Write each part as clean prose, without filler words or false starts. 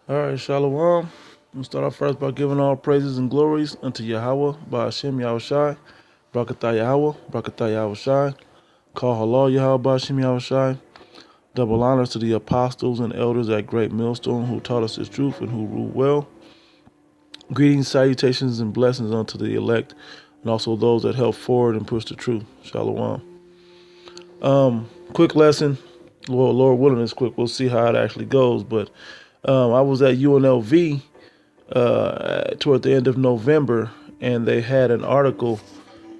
All right, Shalom. We'll start off first by giving all praises and glories unto Yahweh, by Hashem Yahushai, Brakatah Yahweh, Brakatah Yahushai, Call Halal Yahweh, by Hashem Yahushai. Double honors to the apostles and elders at Great Millstone who taught us the truth and who rule well. Greetings, salutations, and blessings unto the elect and also those that help forward and push the truth. Shalom. Quick lesson. Well, Lord willing, it's quick. We'll see how it actually goes. But I was at UNLV toward the end of November, and they had an article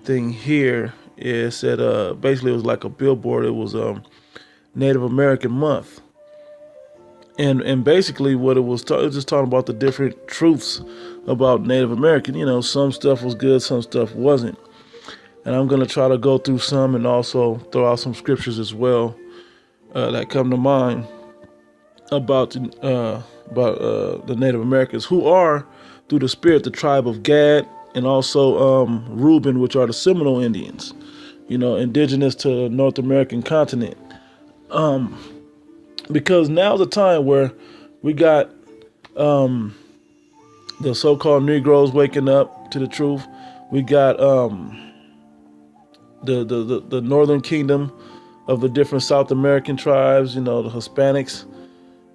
thing here. It said basically it was like a billboard. It was Native American Month, and basically what it was, it was just talking about the different truths about Native American. You know, some stuff was good, some stuff wasn't, and I'm gonna try to go through some and also throw out some scriptures as well that come to mind about the Native Americans who are through the spirit the tribe of Gad and also Reuben, which are the Seminole Indians, you know, indigenous to the North American continent. Because now's the time where we got the so-called Negroes waking up to the truth. We got the Northern Kingdom of the different South American tribes, you know, the Hispanics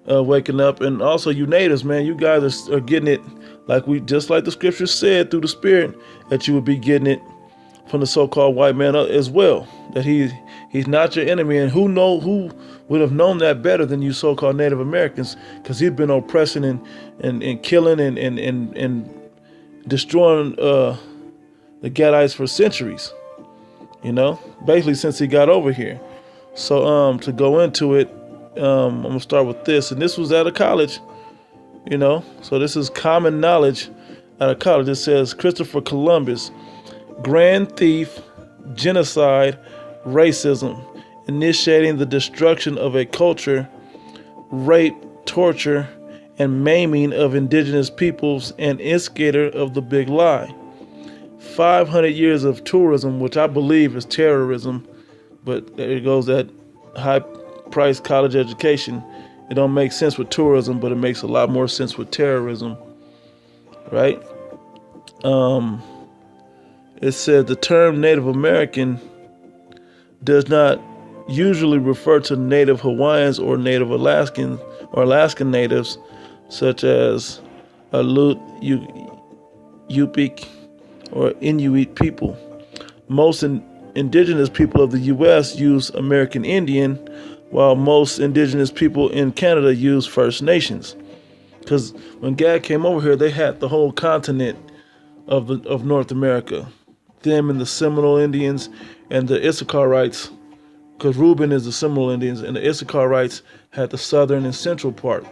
waking up, and also you natives, man, you guys are getting it like just like the scripture said through the spirit that you would be getting it from the so-called white man as well. That he's not your enemy, and who would have known that better than you so-called Native Americans, because he's been oppressing and killing and destroying the Gadites for centuries. You know, basically since he got over here. So to go into it, I'm gonna start with this, and this was at a college, you know. So this is common knowledge at a college. It says Christopher Columbus, grand thief, genocide, racism, initiating the destruction of a culture, rape, torture, and maiming of indigenous peoples, and instigator of the big lie. 500 years of tourism, which I believe is terrorism, but there goes that high price college education. It don't make sense with tourism, but it makes a lot more sense with terrorism, right? It said the term Native American does not usually refer to Native Hawaiians or Native Alaskans or Alaskan natives, such as Aleut, Yupik, or Inuit people. Most indigenous people of the U.S. use American Indian, while most indigenous people in Canada use First Nations. Because when Gad came over here, they had the whole continent of North America. Them and the Seminole Indians and the Issacharites, because Reuben is the Seminole Indians, and the Issacharites had the southern and central part,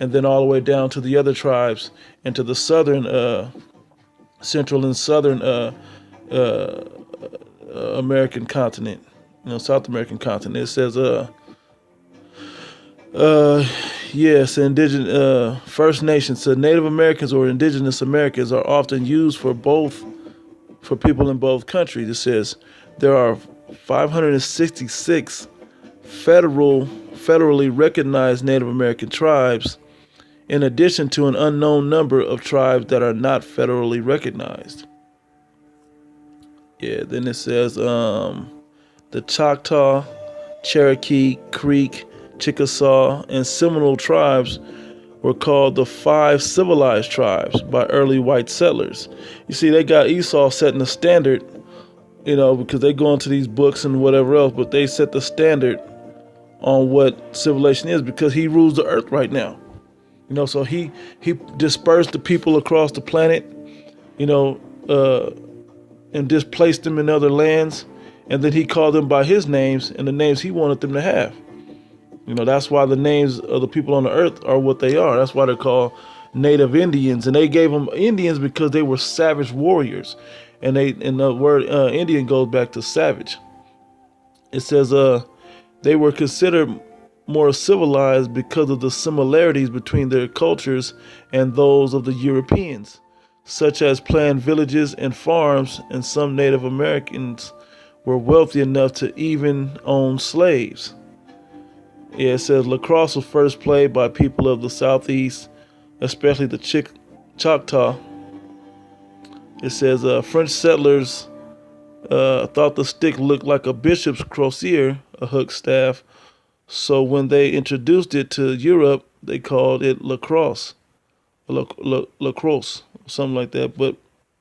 and then all the way down to the other tribes and to the southern, central and southern American continent, you know, South American continent. It says, yes, indigenous First Nations. So Native Americans or Indigenous Americans are often used for people in both countries. It says there are 566 federally recognized Native American tribes, in addition to an unknown number of tribes that are not federally recognized. Yeah, then it says the Choctaw, Cherokee, Creek, Chickasaw, and Seminole tribes were called the five civilized tribes by early white settlers. You see, they got Esau setting the standard, you know, because they go into these books and whatever else, but they set the standard on what civilization is because he rules the earth right now. You know, so he dispersed the people across the planet, you know, and displaced them in other lands, and then he called them by his names and the names he wanted them to have. You know, that's why the names of the people on the earth are what they are. That's why they're called Native Indians, and they gave them Indians because they were savage warriors, and the word Indian goes back to savage. It says they were considered more civilized because of the similarities between their cultures and those of the Europeans, such as planned villages and farms, and some Native Americans were wealthy enough to even own slaves. Yeah, it says lacrosse was first played by people of the southeast especially the Choctaw. It says French settlers thought the stick looked like a bishop's crosier, a hook staff. So when they introduced it to Europe, they called it lacrosse, lacrosse, something like that, but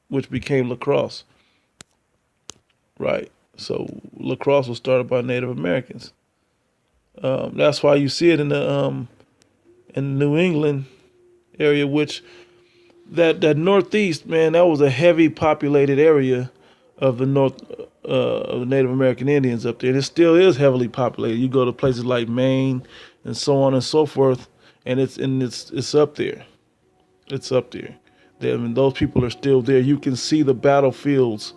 which became lacrosse. Right. So lacrosse was started by Native Americans. That's why you see it in New England area, which that northeast, man, that was a heavy populated area of the north of the Native American Indians up there. And it still is heavily populated. You go to places like Maine and so on and so forth, and it's up there. It's up there. I mean, those people are still there. You can see the battlefields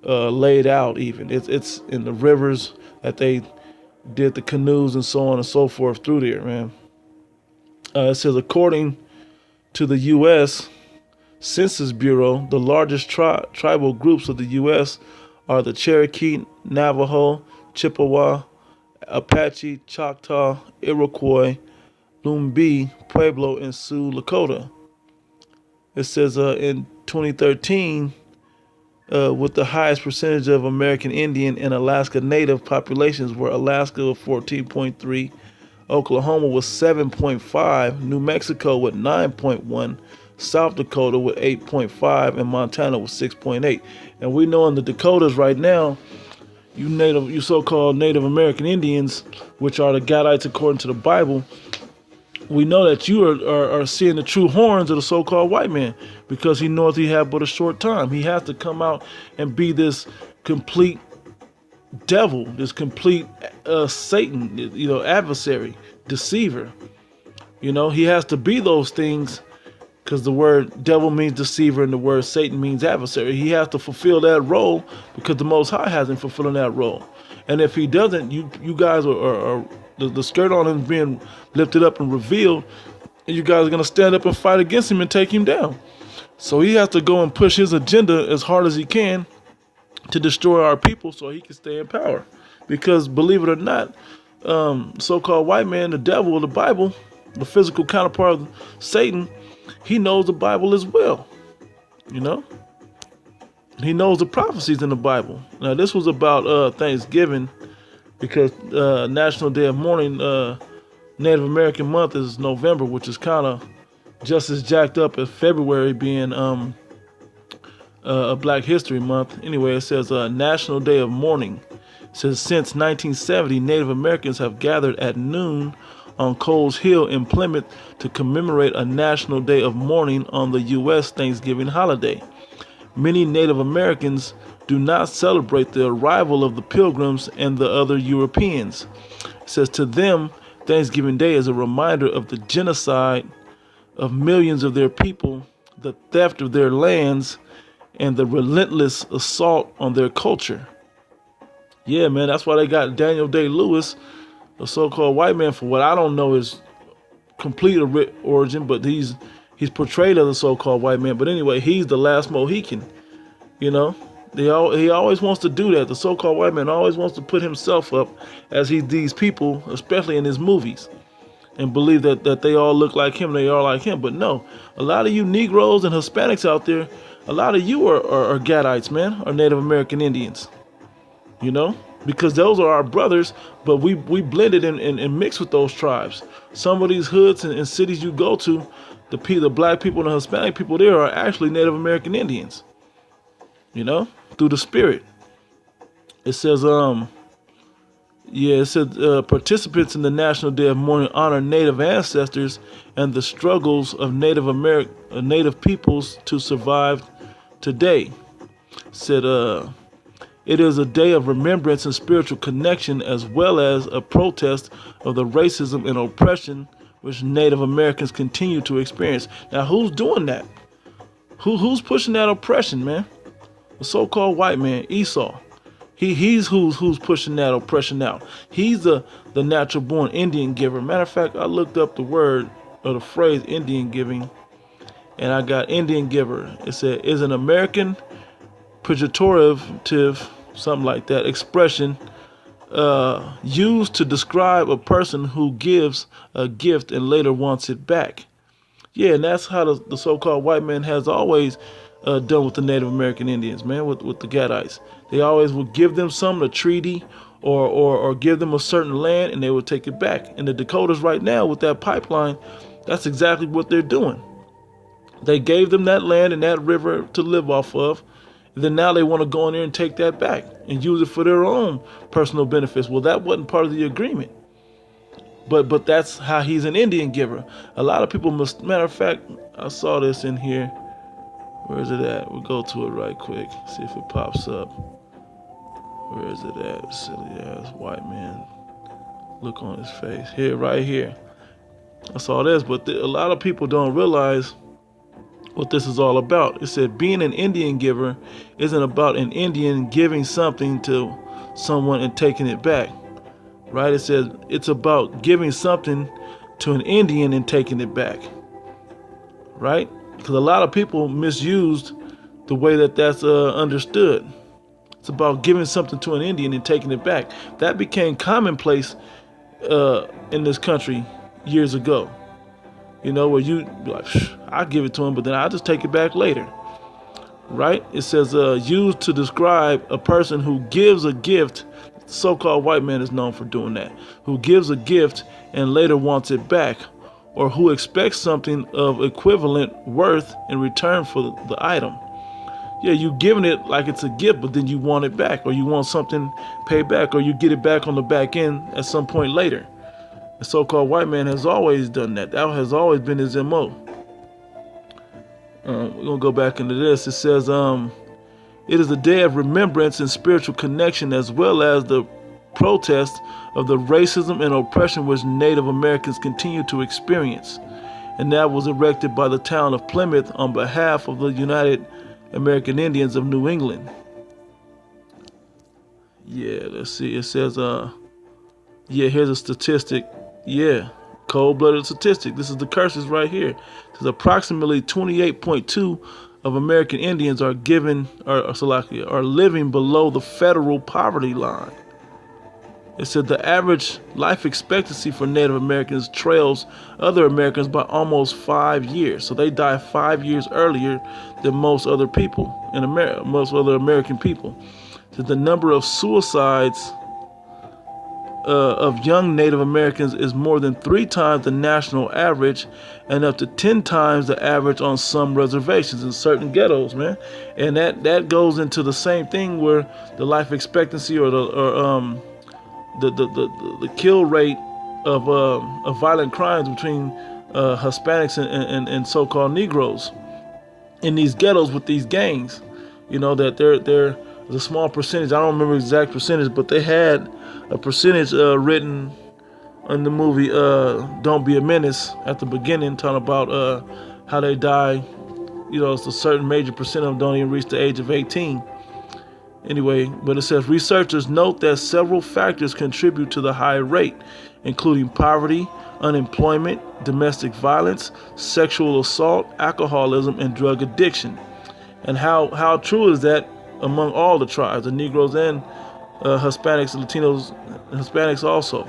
laid out. Even it's in the rivers that they did the canoes and so on and so forth through there, man. It says according to the U.S. Census Bureau, the largest tribal groups of the U.S. are the Cherokee, Navajo, Chippewa, Apache, Choctaw, Iroquois, Lumbee, Pueblo, and Sioux Lakota. It says in 2013, with the highest percentage of American Indian and Alaska Native populations were Alaska with 14.3, Oklahoma with 7.5, New Mexico with 9.1, South Dakota with 8.5, and Montana with 6.8. And we know in the Dakotas right now, you so-called Native American Indians, which are the Gadites according to the Bible, we know that you are seeing the true horns of the so-called white man, because he knows he had but a short time. He has to come out and be this complete devil, this complete Satan, adversary, deceiver. He has to be those things, because the word devil means deceiver and the word Satan means adversary. He has to fulfill that role because the Most High has him fulfilling that role. And if he doesn't, you guys are the skirt on him being lifted up and revealed, and you guys are going to stand up and fight against him and take him down. So he has to go and push his agenda as hard as he can to destroy our people so he can stay in power. Because believe it or not, so-called white man, the devil, the Bible, the physical counterpart of Satan, he knows the Bible as well. He knows the prophecies in the Bible. Now, this was about Thanksgiving, because National Day of Mourning, Native American month is November, which is kind of just as jacked up as February being a Black History Month. Anyway, it says National Day of Mourning. It says since 1970, Native Americans have gathered at noon on Coles Hill in Plymouth to commemorate a National Day of Mourning on the U.S. Thanksgiving holiday. Many Native Americans do not celebrate the arrival of the Pilgrims and the other Europeans. It says to them, Thanksgiving Day is a reminder of the genocide of millions of their people, the theft of their lands, and the relentless assault on their culture. Yeah, man, that's why they got Daniel Day-Lewis, a so-called white man, for what I don't know his complete origin, but he's portrayed as a so-called white man. But anyway, he's the last Mohican. He always wants to do that. The so-called white man always wants to put himself up as these people, especially in his movies, and believe that they all look like him, they are like him. But no, a lot of you Negroes and Hispanics out there, a lot of you are Gadites, man, are Native American Indians. Because those are our brothers, but we blended and mixed with those tribes. Some of these hoods and cities you go to, the black people and the Hispanic people there are actually Native American Indians. Through the spirit. It says, participants in the National Day of Mourning honor Native ancestors and the struggles of Native peoples to survive today. It said, it is a day of remembrance and spiritual connection, as well as a protest of the racism and oppression which Native Americans continue to experience. Now, who's doing that? Who's pushing that oppression, man? The so-called white man, Esau. He's who's pushing that oppression out. He's the natural born Indian giver. Matter of fact, I looked up the word or the phrase Indian giving, and I got Indian giver. It said is an American pejorative, something like that, expression used to describe a person who gives a gift and later wants it back. Yeah, and that's how the so-called white man has always done with the Native American Indians, man, with the Gadites. They always would give them some, a treaty, or give them a certain land, and they would take it back. And the Dakotas right now with that pipeline, that's exactly what they're doing. They gave them that land and that river to live off of. And then now they want to go in there and take that back and use it for their own personal benefits. Well, that wasn't part of the agreement. But that's how he's an Indian giver. A lot of people must. Matter of fact, I saw this in here. Where is it at? We'll go to it right quick. See if it pops up. Where is it at? Silly ass white man. Look on his face. Here, right here. I saw this, but a lot of people don't realize what this is all about. It said being an Indian giver isn't about an Indian giving something to someone and taking it back. Right? It says it's about giving something to an Indian and taking it back. Right? Because a lot of people misused the way that that's understood. It's about giving something to an Indian and taking it back. That became commonplace in this country years ago. You know, where you like, I'll give it to him, but then I'll just take it back later. Right? It says used to describe a person who gives a gift. So-called white man is known for doing that. Who gives a gift and later wants it back, or who expects something of equivalent worth in return for the item. Yeah, you giving it like it's a gift, but then you want it back, or you want something paid back, or you get it back on the back end at some point later. The so-called white man has always done that. That has always been his MO. We're gonna go back into this. It says, it is a day of remembrance and spiritual connection, as well as the protest of the racism and oppression which Native Americans continue to experience. And that was erected by the town of Plymouth on behalf of the United American Indians of New England. Yeah, let's see. It says, yeah, here's a statistic. Yeah, cold-blooded statistic. This is the curses right here. It says approximately 28.2 of American Indians are living below the federal poverty line. It said the average life expectancy for Native Americans trails other Americans by almost 5 years. So they die 5 years earlier than most other people in America, most other American people. So the number of suicides of young Native Americans is more than 3 times the national average, and up to 10 times the average on some reservations in certain ghettos, man. And that goes into the same thing where the life expectancy or the kill rate of violent crimes between Hispanics and so-called Negroes in these ghettos with these gangs. You know that there's a small percentage. I don't remember the exact percentage, but they had a percentage written in the movie Don't Be a Menace at the beginning, talking about how they die. You know, it's a certain major percent of them don't even reach the age of 18. Anyway, but it says researchers note that several factors contribute to the high rate, including poverty, unemployment, domestic violence, sexual assault, alcoholism, and drug addiction. And how true is that among all the tribes, the Negroes and Hispanics, Latinos, Hispanics also,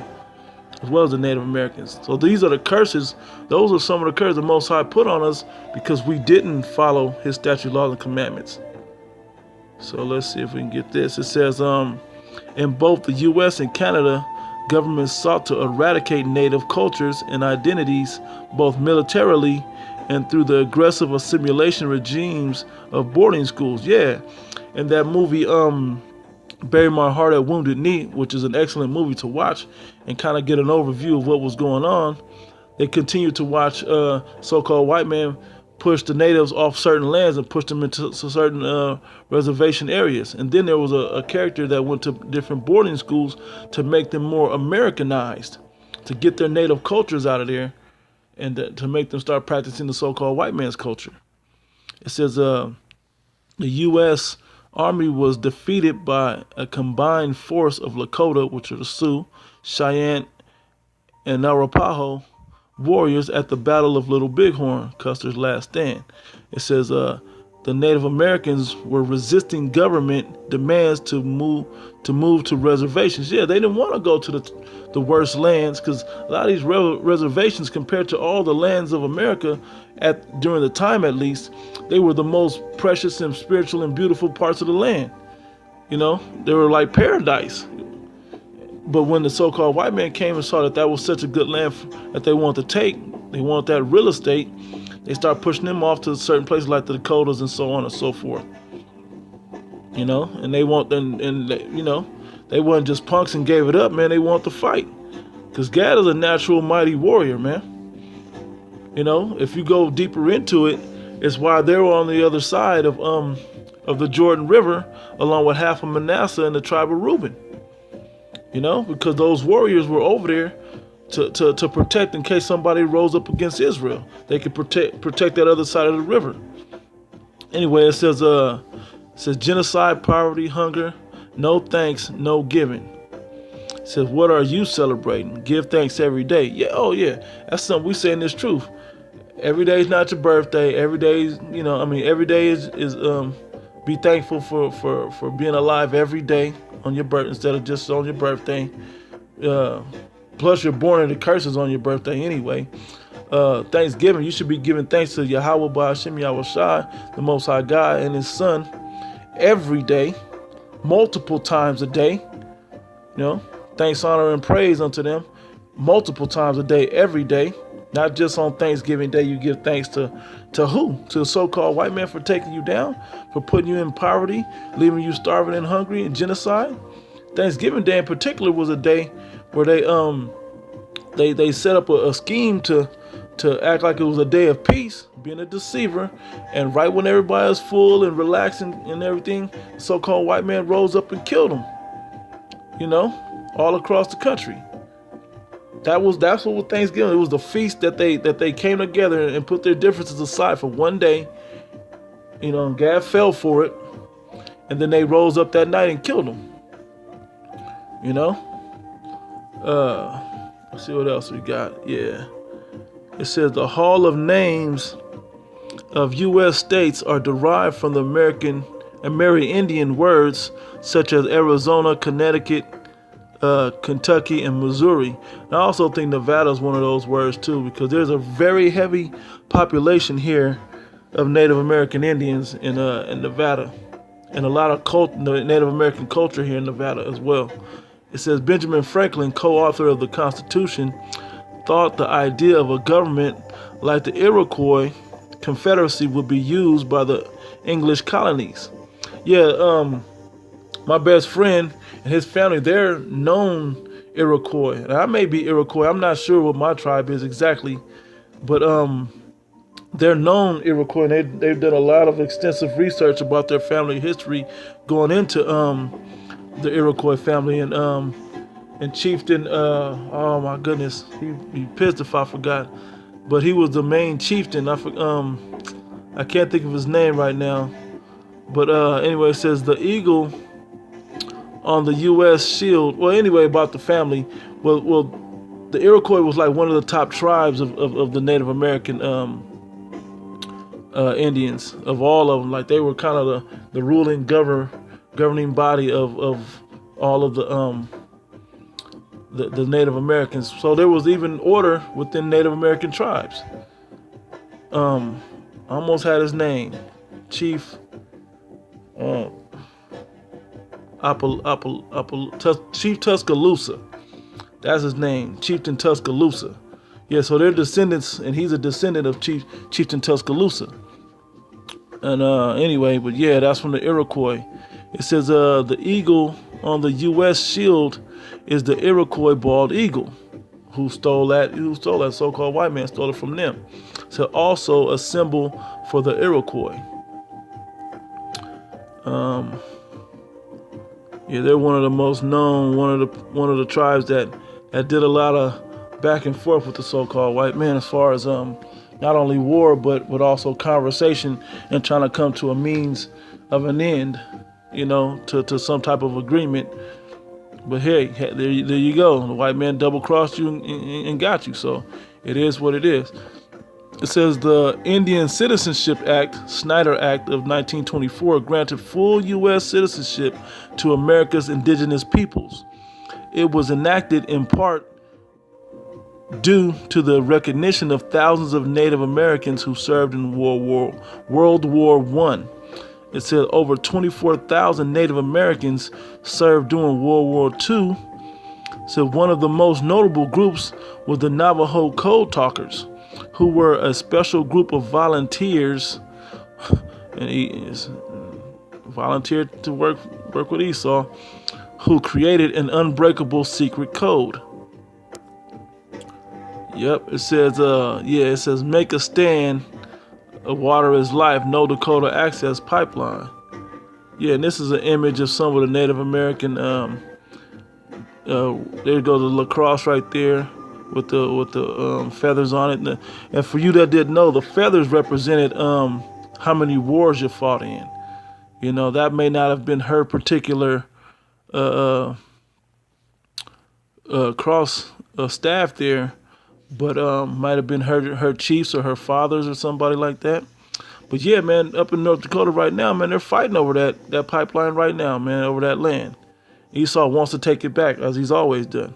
as well as the Native Americans. So these are the curses. Those are some of the curses the Most High put on us because we didn't follow His statutes, laws, and commandments. So let's see if we can get this. It says, in both the U.S. and Canada, governments sought to eradicate Native cultures and identities, both militarily and through the aggressive assimilation regimes of boarding schools. Yeah, and that movie, Bury My Heart at Wounded Knee, which is an excellent movie to watch and kind of get an overview of what was going on. They continued to watch so-called white men push the natives off certain lands and push them into certain reservation areas. And then there was a character that went to different boarding schools to make them more Americanized, to get their native cultures out of there and to make them start practicing the so-called white man's culture. It says the U.S. Army was defeated by a combined force of Lakota, which are the Sioux, Cheyenne, and Arapaho warriors at the Battle of Little Bighorn, Custer's last stand. It says the the Native Americans were resisting government demands to move to reservations. Yeah, they didn't want to go to the worst lands, because a lot of these reservations, compared to all the lands of America during the time at least, they were the most precious and spiritual and beautiful parts of the land. You know, they were like paradise. But when the so-called white man came and saw that that was such a good land that they wanted to take, they wanted that real estate, they start pushing them off to certain places like the Dakotas and so on and so forth. You know, and they want, you know, they weren't just punks and gave it up, man. They want to fight, because Gad is a natural mighty warrior, man. You know, if you go deeper into it, it's why they were on the other side of the Jordan River, along with half of Manasseh and the tribe of Reuben. You know, because those warriors were over there to protect in case somebody rose up against Israel. They could protect that other side of the river. Anyway, it says genocide, poverty, hunger, no thanks, no giving. It says, what are you celebrating? Give thanks every day. Yeah, oh yeah, that's something we say in this truth. Every day is not your birthday. Every day is, you know, I mean, every day is be thankful for being alive every day on your birthday instead of just on your birthday. Plus, you're born into curses on your birthday anyway. Thanksgiving, you should be giving thanks to Yahweh Ba'ashem Yahushai, the Most High God, and His Son every day, multiple times a day. You know, thanks, honor, and praise unto them multiple times a day, every day. Not just on Thanksgiving Day, you give thanks to who? To the so-called white man for taking you down, for putting you in poverty, leaving you starving and hungry and genocide. Thanksgiving Day in particular was a day where they set up a scheme to act like it was a day of peace, being a deceiver, and right when everybody was full and relaxing and everything, the so-called white man rose up and killed them. You know, all across the country. That's what was Thanksgiving. It was the feast that they came together and put their differences aside for one day. You know, and Gad fell for it, and then they rose up that night and killed him. You know, let's see what else we got. Yeah, it says the Hall of Names of U.S. states are derived from the Amerindian words such as Arizona, Connecticut, Kentucky, and Missouri. And I also think Nevada is one of those words too, because there's a very heavy population here of Native American Indians in Nevada, and a lot of Native American culture here in Nevada as well. It says Benjamin Franklin, co-author of the Constitution, thought the idea of a government like the Iroquois Confederacy would be used by the English colonies. Yeah, my best friend and his family, they're known Iroquois. And I may be Iroquois. I'm not sure what my tribe is exactly, but they're known Iroquois. And they've done a lot of extensive research about their family history going into the Iroquois family, and chieftain. Oh my goodness, he'd be pissed if I forgot. But he was the main chieftain. I can't think of his name right now. But anyway, it says the eagle on the U.S. shield. Well, anyway, about the family. Well, the Iroquois was like one of the top tribes of the Native American Indians, of all of them. Like they were kind of the ruling governing body of all of the Native Americans. So there was even order within Native American tribes. I almost had his name, Chief Chief Tuscaloosa. That's his name, Chieftain Tuscaloosa. Yeah, so they're descendants, and he's a descendant of Chieftain Tuscaloosa. And anyway, but yeah, that's from the Iroquois. It says the eagle on the U.S. shield is the Iroquois bald eagle, who stole that so-called white man stole it from them. So also a symbol for the Iroquois. Yeah, they're one of the most known, one of the tribes that did a lot of back and forth with the so-called white man as far as not only war but also conversation and trying to come to a means of an end, you know, to some type of agreement. But hey, there you go. The white man double-crossed you and got you. So it is what it is. It says the Indian Citizenship Act, Snyder Act of 1924, granted full U.S. citizenship to America's indigenous peoples. It was enacted in part due to the recognition of thousands of Native Americans who served in World War One. It said over 24,000 Native Americans served during World War II. So one of the most notable groups was the Navajo Code Talkers, who were a special group of volunteers, and he volunteered to work with Esau, who created an unbreakable secret code. Yep, it says, it says, make a stand, water is life, no Dakota access pipeline. Yeah, and this is an image of some of the Native American, there goes the lacrosse right there with the feathers on it. And for you that didn't know, the feathers represented how many wars you fought in. You know, that may not have been her particular cross staff there, but might have been her chiefs or her fathers or somebody like that. But yeah, man, up in North Dakota right now, man, they're fighting over that pipeline right now, man, over that land. Esau wants to take it back, as he's always done.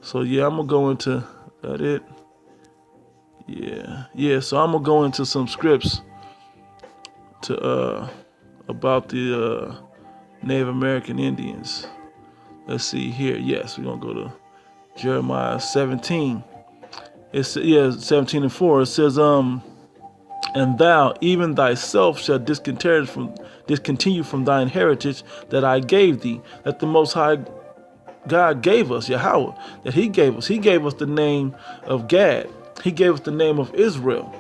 So yeah, I'm gonna go into that. It. Yeah. So I'm gonna go into some scripts to about the Native American Indians. Let's see here. Yes, we're gonna go to Jeremiah 17. It's 17 and 4. It says, and thou, even thyself, shalt discontinue from thine heritage that I gave thee, that the Most High God gave us, Yahweh, that He gave us. He gave us the name of Gad. He gave us the name of Israel.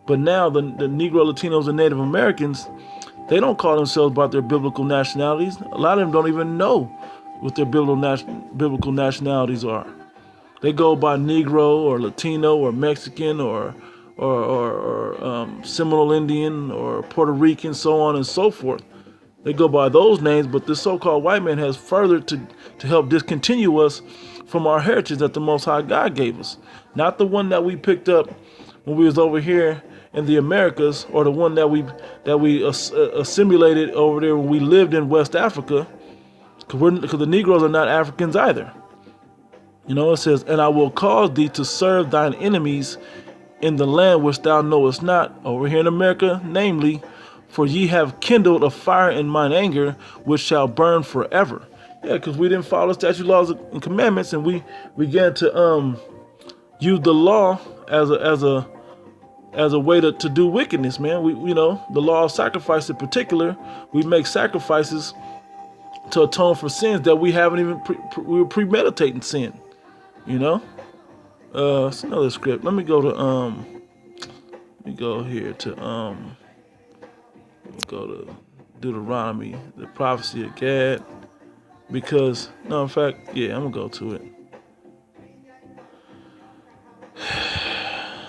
But now the Negro, Latinos, and Native Americans, they don't call themselves by their biblical nationalities. A lot of them don't even know what their biblical nationalities are. They go by Negro or Latino or Mexican or Seminole Indian or Puerto Rican, so on and so forth. They go by those names, but this so-called white man has furthered to help discontinue us from our heritage that the Most High God gave us. Not the one that we picked up when we was over here in the Americas, or the one that we assimilated over there when we lived in West Africa, because the Negroes are not Africans either. You know, it says, and I will cause thee to serve thine enemies in the land which thou knowest not, over here in America, namely, for ye have kindled a fire in mine anger, which shall burn forever. Yeah, because we didn't follow statute, laws, and commandments, and we began to use the law as a way to do wickedness, man. The law of sacrifice in particular, we make sacrifices to atone for sins that we haven't even we were premeditating sin. You know, it's another script. Let me go to Deuteronomy, the prophecy of Gad, because in fact, I'm gonna go to it.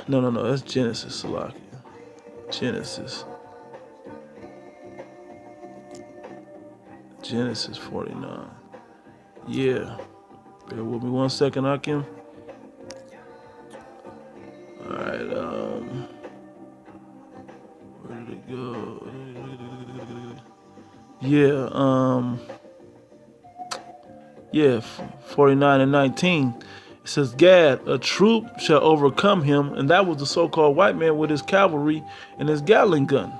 No, that's Genesis, Salaki. Genesis 49. Yeah. Bear with me 1 second, Akim. Alright, where did it go? 49 and 19. It says, Gad, a troop shall overcome him, and that was the so-called white man with his cavalry and his Gatling gun.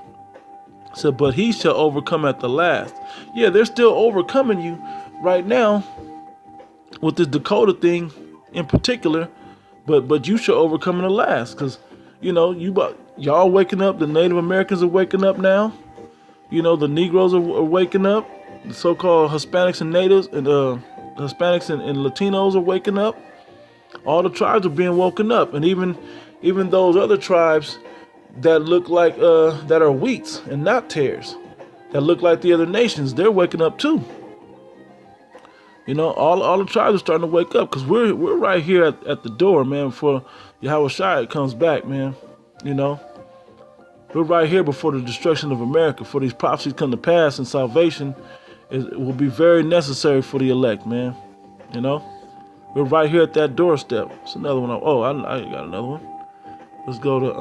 It said, but he shall overcome at the last. Yeah, they're still overcoming you right now with this Dakota thing in particular, but you shall overcome in the last, because y'all waking up. The Native Americans are waking up now. The Negroes are waking up. The so-called Hispanics and Natives and Hispanics and Latinos are waking up. All the tribes are being woken up, and even those other tribes that look like that are wheats and not tares, that look like the other nations, they're waking up too. All the tribes are starting to wake up, because we're right here at the door, man, before Yahweh Shai comes back, man. We're right here before the destruction of America, for these prophecies come to pass, and salvation will be very necessary for the elect, man. We're right here at that doorstep. It's another one. I got another one. Let's go to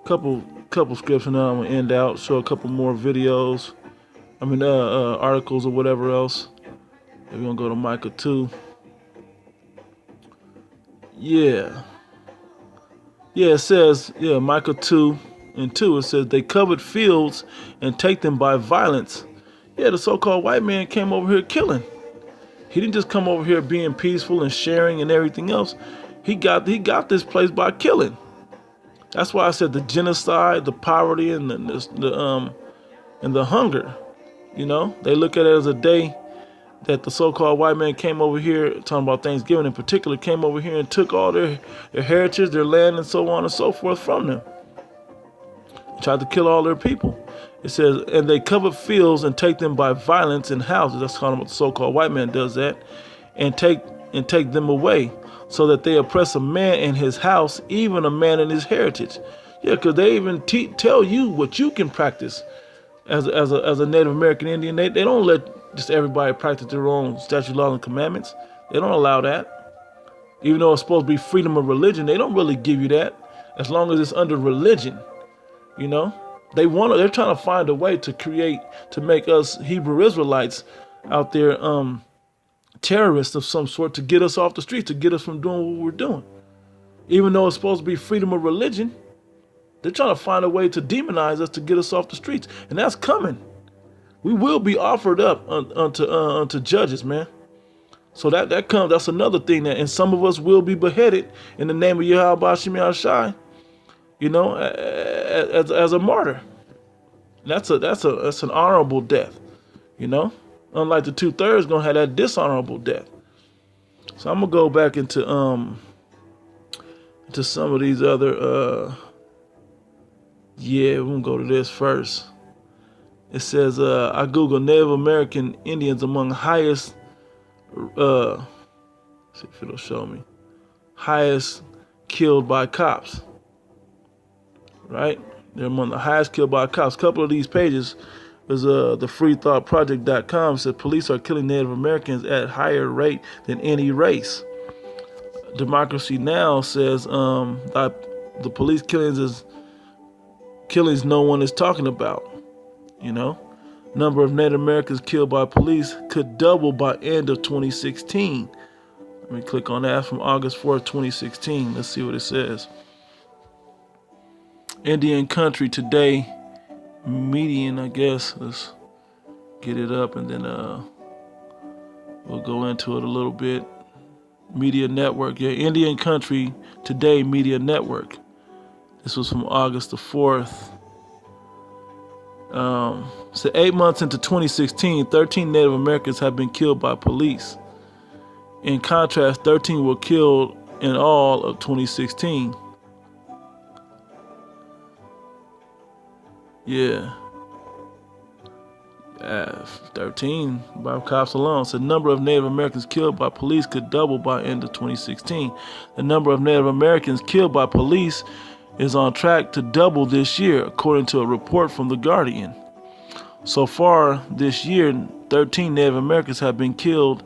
couple scripts, and then I'm gonna end out. Show a couple more videos. Articles or whatever else. We're gonna go to Micah 2. Yeah. It says, Micah 2:2. It says they covered fields and take them by violence. Yeah, the so-called white man came over here killing. He didn't just come over here being peaceful and sharing and everything else. He got this place by killing. That's why I said the genocide, the poverty, and the hunger. You know, they look at it as a day that the so-called white man came over here, talking about Thanksgiving in particular, came over here and took all their heritage, their land, and so on and so forth from them. Tried to kill all their people. It says, and they cover fields and take them by violence in houses. That's kind of what the so-called white man does, that, and take them away, so that they oppress a man in his house, even a man in his heritage. Yeah, because they even tell you what you can practice as a Native American Indian. They don't let just everybody practice their own statute, laws, and commandments. They don't allow that. Even though it's supposed to be freedom of religion, they don't really give you that as long as it's under religion. You know, they're trying to find a way to make us Hebrew Israelites out there terrorists of some sort, to get us off the streets, to get us from doing what we're doing. Even though it's supposed to be freedom of religion, they're trying to find a way to demonize us, to get us off the streets. And that's coming. We will be offered up unto judges, man. So that's another thing, and some of us will be beheaded in the name of Yahweh Hashem Yahushai, you know, as a martyr. That's an honorable death, you know. Unlike the 2/3 gonna have that dishonorable death. So I'm gonna go back into some of these other we're gonna go to this first. It says I Google Native American Indians among highest see if it'll show me highest killed by cops. Right? They're among the highest killed by cops. A couple of these pages is the freethoughtproject.com said police are killing Native Americans at higher rate than any race. Democracy Now! Says the police killings no one is talking about. You know, number of Native Americans killed by police could double by end of 2016. Let me click on that from August 4th, 2016. Let's see what it says. Indian Country Today median, I guess. Let's get it up and then we'll go into it a little bit. Media Network. Yeah, Indian Country Today Media Network. This was from August the 4th. So 8 months into 2016, 13 Native Americans have been killed by police. In contrast, 13 were killed in all of 2016. Yeah. 13 by cops alone. So the number of Native Americans killed by police could double by end of 2016. The number of Native Americans killed by police is on track to double this year, according to a report from The Guardian. So far this year, 13 Native Americans have been killed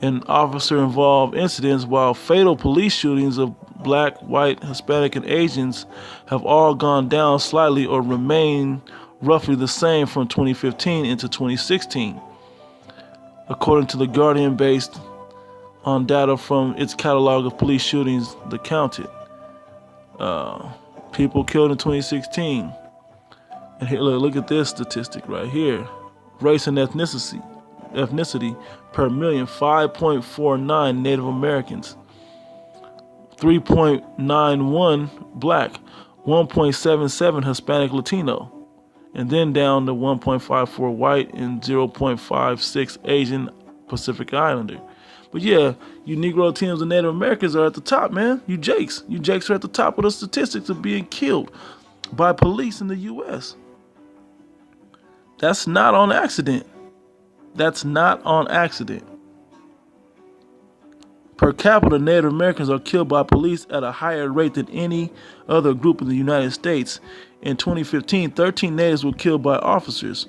in officer-involved incidents, while fatal police shootings of Black, white, Hispanic, and Asians have all gone down slightly or remain roughly the same from 2015 into 2016, according to The Guardian, based on data from its catalog of police shootings, The Counted. People killed in 2016. And here, look at this statistic right here. Race and ethnicity per million, 5.49 Native Americans, 3.91 Black, 1.77 Hispanic Latino, and then down to 1.54 white and 0.56 Asian Pacific Islander. But yeah, you Negro Latinos and Native Americans are at the top, man. You Jakes are at the top of the statistics of being killed by police in the U.S. That's not on accident. That's not on accident. Per capita, Native Americans are killed by police at a higher rate than any other group in the United States. In 2015, 13 natives were killed by officers.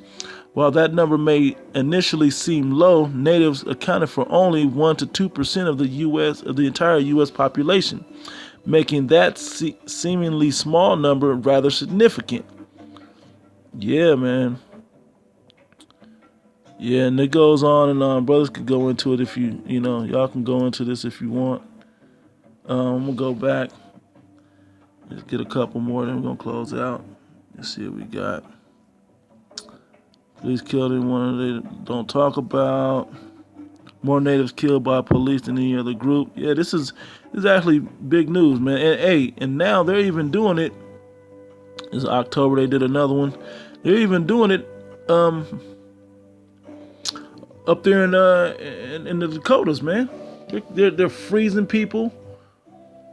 While that number may initially seem low, natives accounted for only 1 to 2% of the entire U.S. population. making that seemingly small number rather significant. Yeah, man. Yeah, and it goes on and on. Brothers can go into it if y'all can go into this if you want. I'm gonna go back. Let's get a couple more, then we're gonna close out. Let's see what we got. Police killed anyone they don't talk about. More natives killed by police than any other group. Yeah, this is actually big news, man. And hey, and now they're even doing it. This is October. They did another one. They're even doing it up there in the Dakotas, man. They're freezing people.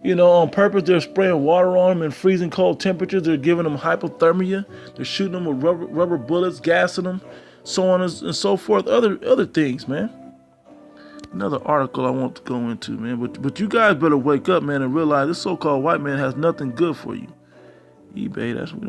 On purpose. They're spraying water on them in freezing cold temperatures. They're giving them hypothermia. They're shooting them with rubber bullets, gassing them, so on and so forth. Other things, man. Another article I want to go into, man. But you guys better wake up, man, and realize this so-called white man has nothing good for you. eBay, that's what we don't